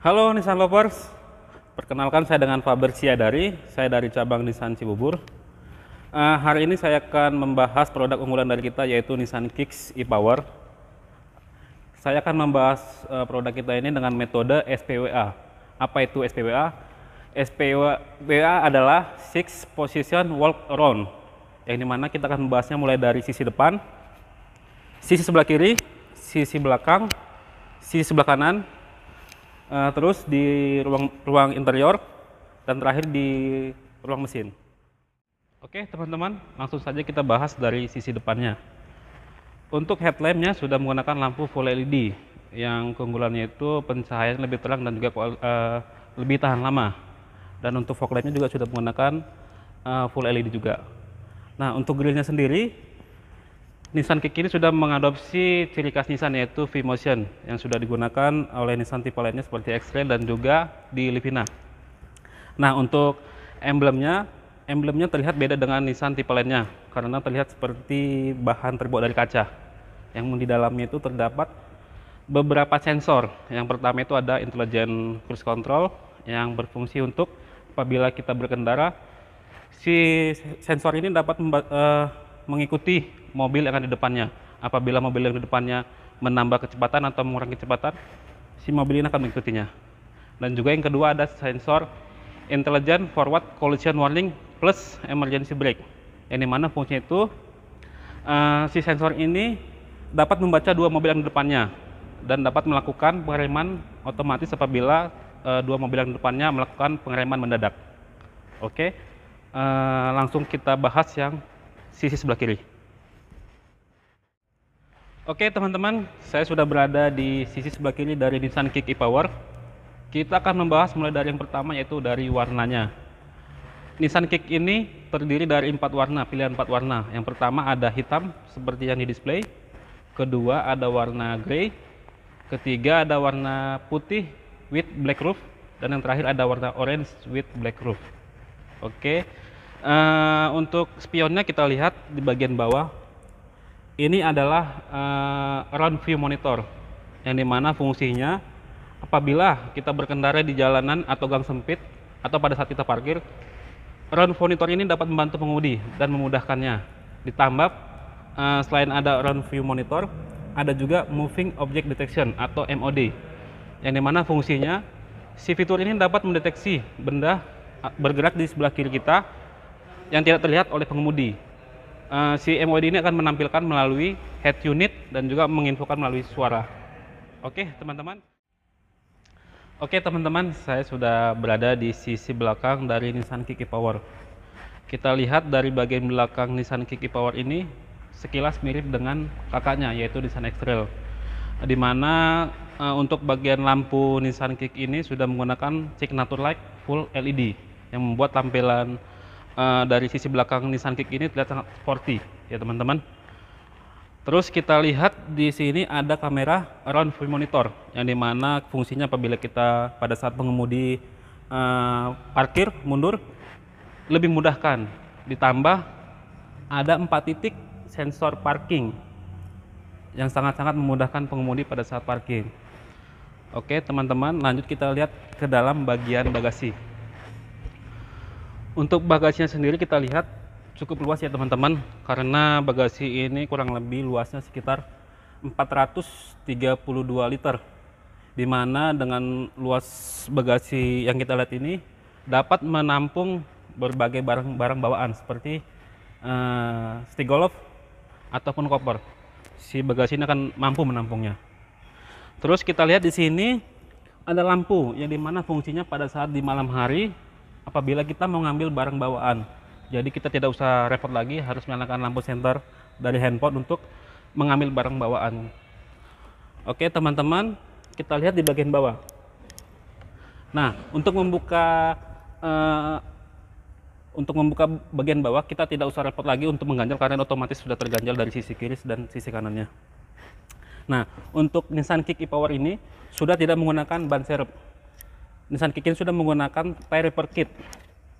Halo Nissan Lovers, perkenalkan saya dengan Faber Siadari, saya dari cabang Nissan Cibubur. Hari ini saya akan membahas produk unggulan dari kita yaitu Nissan Kicks e-Power. Saya akan membahas produk kita ini dengan metode SPWA. Apa itu SPWA? SPWA adalah Six Position Walk Around, yang dimana kita akan membahasnya mulai dari sisi depan, sisi sebelah kiri, sisi belakang, sisi sebelah kanan, terus di ruang interior, dan terakhir di ruang mesin. Oke teman-teman, langsung saja kita bahas dari sisi depannya. Untuk headlampnya sudah menggunakan lampu full LED, yang keunggulannya itu pencahayaan lebih terang dan juga lebih tahan lama. Dan untuk fog lampnya juga sudah menggunakan full LED juga. Nah, untuk grillnya sendiri, Nissan Kicks ini sudah mengadopsi ciri khas Nissan yaitu V-Motion yang sudah digunakan oleh Nissan tipe lainnya seperti X-Trail dan juga di Livina. Nah, untuk emblemnya terlihat beda dengan Nissan tipe lainnya karena terlihat seperti bahan terbuat dari kaca. Yang di dalamnya itu terdapat beberapa sensor. Yang pertama itu ada Intelligent Cruise Control yang berfungsi untuk apabila kita berkendara, si sensor ini dapat mengikuti mobil yang ada di depannya. Apabila mobil yang di depannya menambah kecepatan atau mengurangi kecepatan, si mobil ini akan mengikutinya. Dan juga yang kedua ada sensor Intelligent Forward Collision Warning plus Emergency Brake, yang dimana fungsinya itu si sensor ini dapat membaca dua mobil yang di depannya dan dapat melakukan pengereman otomatis apabila dua mobil yang di depannya melakukan pengereman mendadak. Oke, langsung kita bahas yang sisi sebelah kiri. Oke teman-teman, saya sudah berada di sisi sebelah kiri dari Nissan Kicks e-Power. Kita akan membahas mulai dari yang pertama yaitu dari warnanya. Nissan Kicks ini terdiri dari 4 warna, pilihan 4 warna. Yang pertama ada hitam seperti yang di display. Kedua ada warna grey. Ketiga ada warna putih with black roof, dan yang terakhir ada warna orange with black roof. Oke, untuk spionnya kita lihat di bagian bawah. Ini adalah round view monitor, yang dimana fungsinya apabila kita berkendara di jalanan atau gang sempit atau pada saat kita parkir, round monitor ini dapat membantu pengemudi dan memudahkannya. Ditambah selain ada round view monitor, ada juga moving object detection atau MOD, yang dimana fungsinya si fitur ini dapat mendeteksi benda bergerak di sebelah kiri kita yang tidak terlihat oleh pengemudi. Si MOD ini akan menampilkan melalui head unit dan juga menginfokan melalui suara. Oke teman-teman, saya sudah berada di sisi belakang dari Nissan Kicks e-Power. Kita lihat dari bagian belakang Nissan Kicks e-Power ini sekilas mirip dengan kakaknya yaitu Nissan X-Trail, di mana untuk bagian lampu Nissan Kicks ini sudah menggunakan signature light full LED yang membuat tampilan dari sisi belakang Nissan Kicks ini terlihat sangat sporty ya teman-teman. Terus kita lihat di sini ada kamera round view monitor, yang dimana fungsinya apabila kita pada saat pengemudi parkir mundur lebih mudahkan. Ditambah ada 4 titik sensor parking yang sangat-sangat memudahkan pengemudi pada saat parkir. Oke teman-teman, lanjut kita lihat ke dalam bagian bagasi. Untuk bagasinya sendiri kita lihat cukup luas ya teman-teman, karena bagasi ini kurang lebih luasnya sekitar 432 liter, dimana dengan luas bagasi yang kita lihat ini dapat menampung berbagai barang-barang bawaan seperti stick golf ataupun koper. Si bagasi ini akan mampu menampungnya. Terus kita lihat di sini ada lampu, yang dimana fungsinya pada saat di malam hari apabila kita mau ngambil barang bawaan. Jadi kita tidak usah repot lagi harus menyalakan lampu senter dari handphone untuk mengambil barang bawaan. Oke teman-teman, kita lihat di bagian bawah. Nah, untuk membuka bagian bawah kita tidak usah repot lagi untuk mengganjal karena otomatis sudah terganjal dari sisi kiri dan sisi kanannya. Nah, untuk Nissan Kicks e-Power ini sudah tidak menggunakan ban serep. Nissan Kicks ini sudah menggunakan tire repair kit,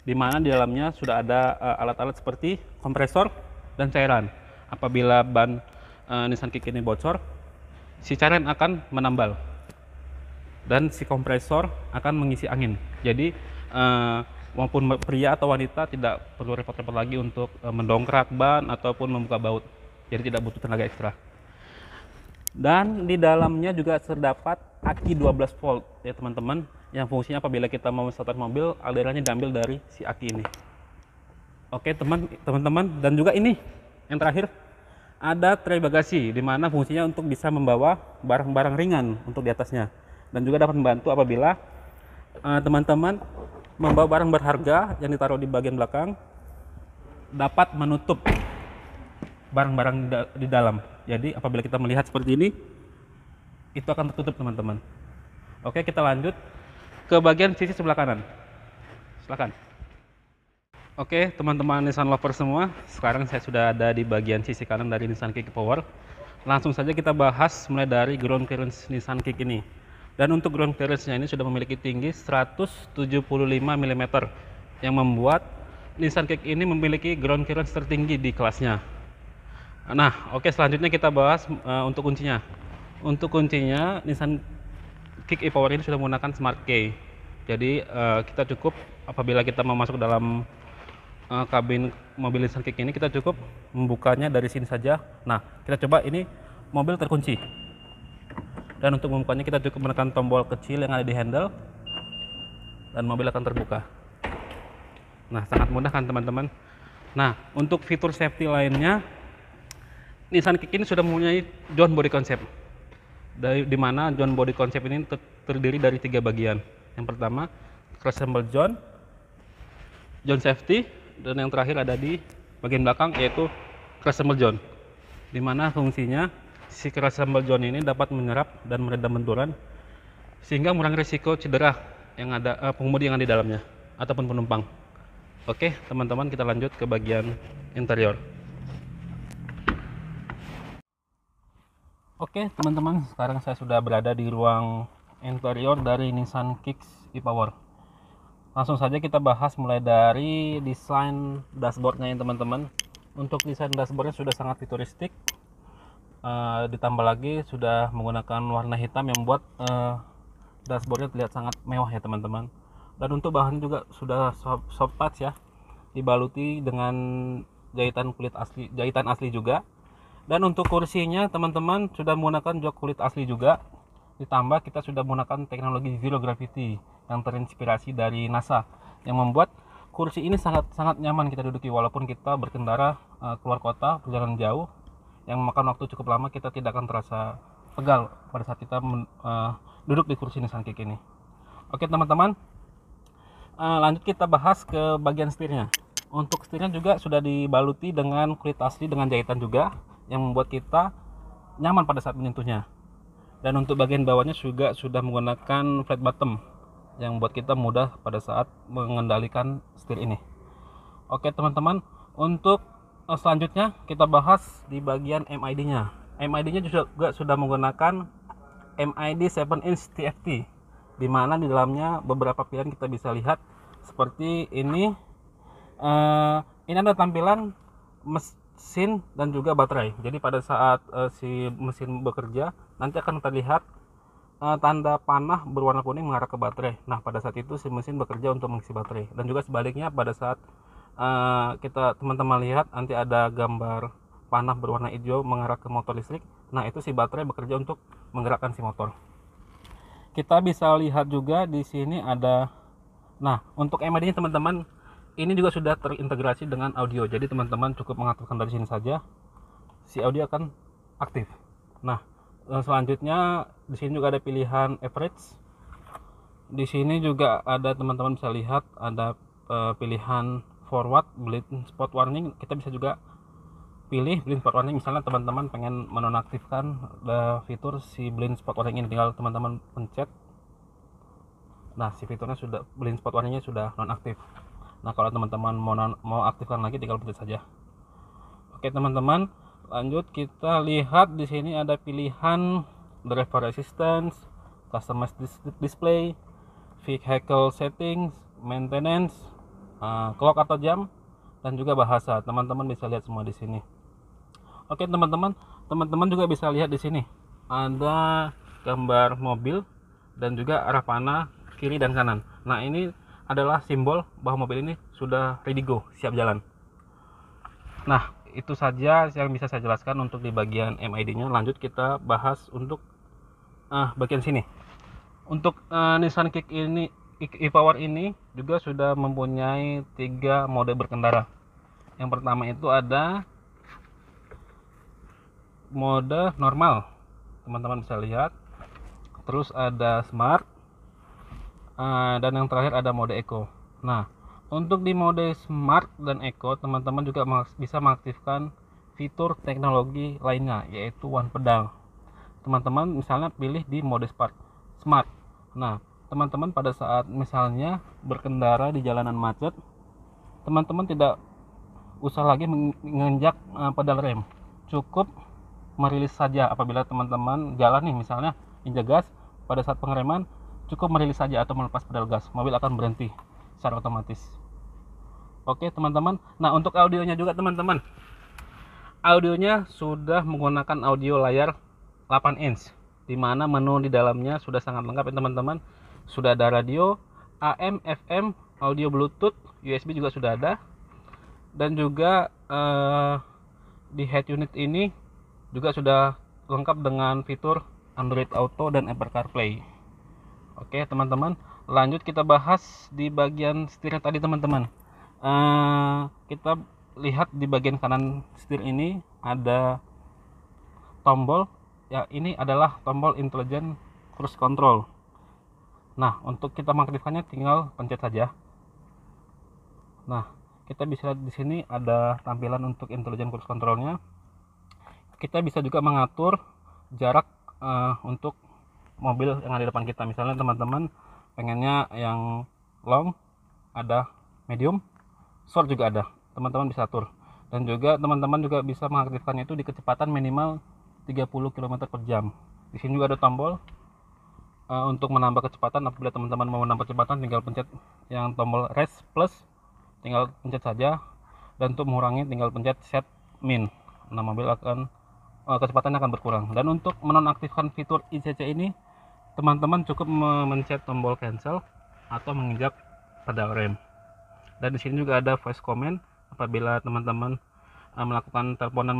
di mana di dalamnya sudah ada alat-alat seperti kompresor dan cairan. Apabila ban Nissan Kicks ini bocor, si cairan akan menambal. dan si kompresor akan mengisi angin. Jadi maupun pria atau wanita tidak perlu repot-repot lagi untuk mendongkrak ban ataupun membuka baut. Jadi tidak butuh tenaga ekstra. Dan di dalamnya juga terdapat aki 12 volt ya teman-teman, yang fungsinya apabila kita mau start mobil, alirannya diambil dari si aki ini. Oke teman-teman, dan juga ini yang terakhir, ada tray bagasi, di mana fungsinya untuk bisa membawa barang-barang ringan untuk di atasnya, dan juga dapat membantu apabila teman-teman membawa barang berharga yang ditaruh di bagian belakang, dapat menutup barang-barang di dalam. Jadi apabila kita melihat seperti ini, itu akan tertutup teman-teman. Oke, kita lanjut ke bagian sisi sebelah kanan. Silakan. Oke teman-teman Nissan lover semua, sekarang saya sudah ada di bagian sisi kanan dari Nissan Kick Power. Langsung saja kita bahas mulai dari ground clearance Nissan Kick ini. Dan untuk ground clearance-nya ini sudah memiliki tinggi 175 mm, yang membuat Nissan Kick ini memiliki ground clearance tertinggi di kelasnya. Nah, oke, selanjutnya kita bahas untuk kuncinya. Untuk kuncinya Nissan Kick e-Power ini sudah menggunakan Smart Key. Jadi kita cukup apabila kita mau masuk dalam kabin mobil Nissan Kick ini, kita cukup membukanya dari sini saja. Nah, kita coba, ini mobil terkunci. Dan untuk membukanya kita cukup menekan tombol kecil yang ada di handle, dan mobil akan terbuka. Nah, sangat mudah kan teman-teman. Nah, untuk fitur safety lainnya, Nissan Kick ini sudah mempunyai John Body Concept, di mana John Body Concept ini terdiri dari 3 bagian. Yang pertama, crushable John Safety, dan yang terakhir ada di bagian belakang yaitu crushable John, di mana fungsinya si crushable John ini dapat menyerap dan meredam benturan sehingga mengurangi risiko cedera yang ada pengemudi yang ada di dalamnya ataupun penumpang. Oke teman-teman, kita lanjut ke bagian interior. Oke teman-teman, sekarang saya sudah berada di ruang interior dari Nissan Kicks e-Power. Langsung saja kita bahas mulai dari desain dashboardnya ya teman-teman. Untuk desain dashboardnya sudah sangat futuristik, ditambah lagi sudah menggunakan warna hitam yang membuat dashboardnya terlihat sangat mewah ya teman-teman. Dan untuk bahan juga sudah soft touch ya, dibaluti dengan jahitan kulit asli, jahitan asli juga. Dan untuk kursinya teman-teman sudah menggunakan jok kulit asli juga, ditambah kita sudah menggunakan teknologi zero gravity yang terinspirasi dari NASA, yang membuat kursi ini sangat nyaman kita duduki walaupun kita berkendara keluar kota, perjalanan jauh yang memakan waktu cukup lama. Kita tidak akan terasa pegal pada saat kita duduk di kursi Nissan Kick ini. Oke teman-teman, lanjut kita bahas ke bagian setirnya. Untuk setirnya juga sudah dibaluti dengan kulit asli dengan jahitan juga, yang membuat kita nyaman pada saat menyentuhnya. Dan untuk bagian bawahnya juga sudah menggunakan flat bottom yang membuat kita mudah pada saat mengendalikan setir ini. Oke teman-teman, untuk selanjutnya kita bahas di bagian MID-nya. MID-nya juga sudah menggunakan MID 7-inch TFT, di mana di dalamnya beberapa pilihan kita bisa lihat seperti ini. Ini ada tampilan mesin dan juga baterai. Jadi pada saat si mesin bekerja, nanti akan terlihat tanda panah berwarna kuning mengarah ke baterai. Nah, pada saat itu si mesin bekerja untuk mengisi baterai. Dan juga sebaliknya, pada saat kita teman-teman lihat nanti ada gambar panah berwarna hijau mengarah ke motor listrik. Nah, itu si baterai bekerja untuk menggerakkan si motor. Kita bisa lihat juga di sini ada, nah untuk MID-nya teman-teman, ini juga sudah terintegrasi dengan audio. Jadi teman-teman cukup mengaktifkan dari sini saja, si audio akan aktif. Nah, selanjutnya di sini juga ada pilihan average. Di sini juga ada, teman-teman bisa lihat ada pilihan forward, blind spot warning. Kita bisa juga pilih blind spot warning. Misalnya teman-teman pengen menonaktifkan fitur si blind spot warning ini, tinggal teman-teman pencet. Nah, si fiturnya sudah, blind spot warningnya sudah nonaktif. Nah, kalau teman-teman mau aktifkan lagi, tinggal pencet saja. Oke teman-teman, lanjut kita lihat di sini ada pilihan driver assistance, customized display, vehicle settings, maintenance, clock atau jam, dan juga bahasa. Teman-teman bisa lihat semua di sini. Oke teman-teman juga bisa lihat di sini ada gambar mobil dan juga arah panah kiri dan kanan. Nah, ini adalah simbol bahwa mobil ini sudah ready go, siap jalan. Nah, itu saja yang bisa saya jelaskan untuk di bagian MID-nya. Lanjut kita bahas untuk bagian sini. Untuk Nissan Kick ini, e-Power ini juga sudah mempunyai 3 mode berkendara. Yang pertama itu ada mode normal, teman-teman bisa lihat. Terus ada smart, dan yang terakhir ada mode eco. Nah, untuk di mode smart dan eco, teman-teman juga bisa mengaktifkan fitur teknologi lainnya, yaitu one pedal. Teman-teman misalnya pilih di mode smart. Nah, teman-teman pada saat misalnya berkendara di jalanan macet, teman-teman tidak usah lagi menginjak pedal rem, cukup merilis saja. Apabila teman-teman jalan nih, misalnya injak gas, pada saat pengereman cukup merilis saja atau melepas pedal gas, mobil akan berhenti secara otomatis. Oke teman-teman, nah untuk audionya juga teman-teman, audionya sudah menggunakan audio layar 8 inch, dimana menu di dalamnya sudah sangat lengkap ya teman-teman. Sudah ada radio, AM, FM, audio Bluetooth, USB juga sudah ada, dan juga di head unit ini juga sudah lengkap dengan fitur Android Auto dan Apple CarPlay. Oke teman-teman, lanjut kita bahas di bagian setirnya tadi teman-teman. Kita lihat di bagian kanan setir ini ada tombol, ya ini adalah tombol Intelligent Cruise Control. Nah, untuk kita mengaktifkannya tinggal pencet saja. Nah, kita bisa lihat di sini ada tampilan untuk Intelligent Cruise Controlnya. Kita bisa juga mengatur jarak untuk mobil yang ada di depan kita. Misalnya teman-teman pengennya yang long, ada medium, short juga ada, teman-teman bisa atur. Dan juga teman-teman juga bisa mengaktifkannya itu di kecepatan minimal 30 km per jam. Di sini juga ada tombol untuk menambah kecepatan. Apabila teman-teman mau menambah kecepatan, tinggal pencet yang tombol race plus, tinggal pencet saja. Dan untuk mengurangi tinggal pencet set min. Nah, mobil akan kecepatannya akan berkurang. Dan untuk menonaktifkan fitur ICC ini, teman-teman cukup mencet tombol cancel atau menginjak pedal rem. Dan di sini juga ada voice command. Apabila teman-teman melakukan teleponan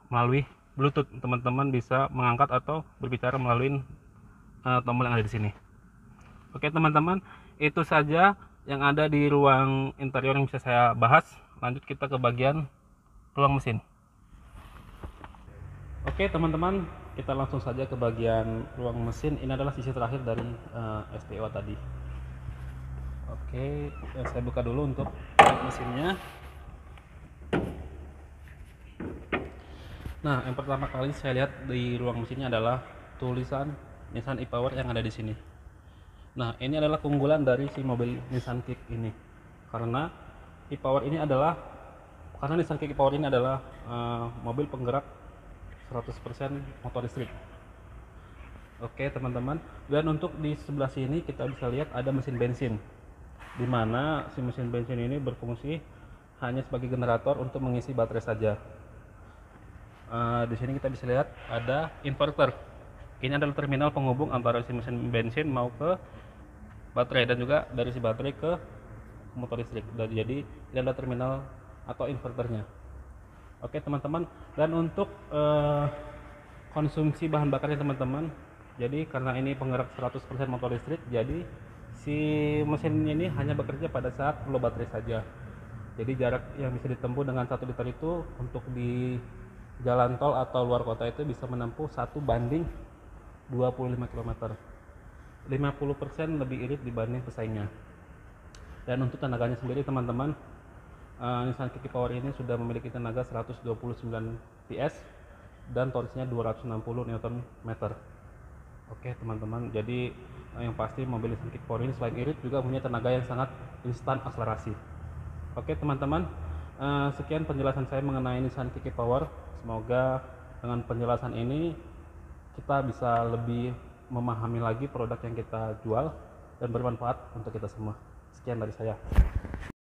melalui Bluetooth, teman-teman bisa mengangkat atau berbicara melalui tombol yang ada di sini. Oke teman-teman, itu saja yang ada di ruang interior yang bisa saya bahas. Lanjut kita ke bagian ruang mesin. Oke teman-teman, kita langsung saja ke bagian ruang mesin. Ini adalah sisi terakhir dari STO tadi. Oke, saya buka dulu untuk mesinnya. Nah, yang pertama kali saya lihat di ruang mesinnya adalah tulisan Nissan e-Power yang ada di sini. Nah, ini adalah keunggulan dari si mobil Nissan Kick ini. Karena Nissan Kick e-Power ini adalah mobil penggerak 100% motor listrik. Oke teman-teman, dan untuk di sebelah sini kita bisa lihat ada mesin bensin, di mana si mesin bensin ini berfungsi hanya sebagai generator untuk mengisi baterai saja. Di sini kita bisa lihat ada inverter. Ini adalah terminal penghubung antara si mesin bensin mau ke baterai, dan juga dari si baterai ke motor listrik. Jadi ini adalah terminal atau inverternya. Oke teman-teman, dan untuk konsumsi bahan bakarnya teman-teman, jadi karena ini penggerak 100% motor listrik, jadi si mesin ini hanya bekerja pada saat low baterai saja. Jadi jarak yang bisa ditempuh dengan 1 liter itu untuk di jalan tol atau luar kota itu bisa menempuh 1 banding 25 km, 50% lebih irit dibanding pesaingnya. Dan untuk tenaganya sendiri teman-teman, Nissan Kick e-Power ini sudah memiliki tenaga 129 PS dan torsinya 260 Nm. Oke teman-teman, jadi yang pasti mobil Nissan Kick e-Power ini selain irit juga punya tenaga yang sangat instan akselerasi. Oke teman-teman, sekian penjelasan saya mengenai Nissan Kick e-Power. Semoga dengan penjelasan ini kita bisa lebih memahami lagi produk yang kita jual dan bermanfaat untuk kita semua. Sekian dari saya.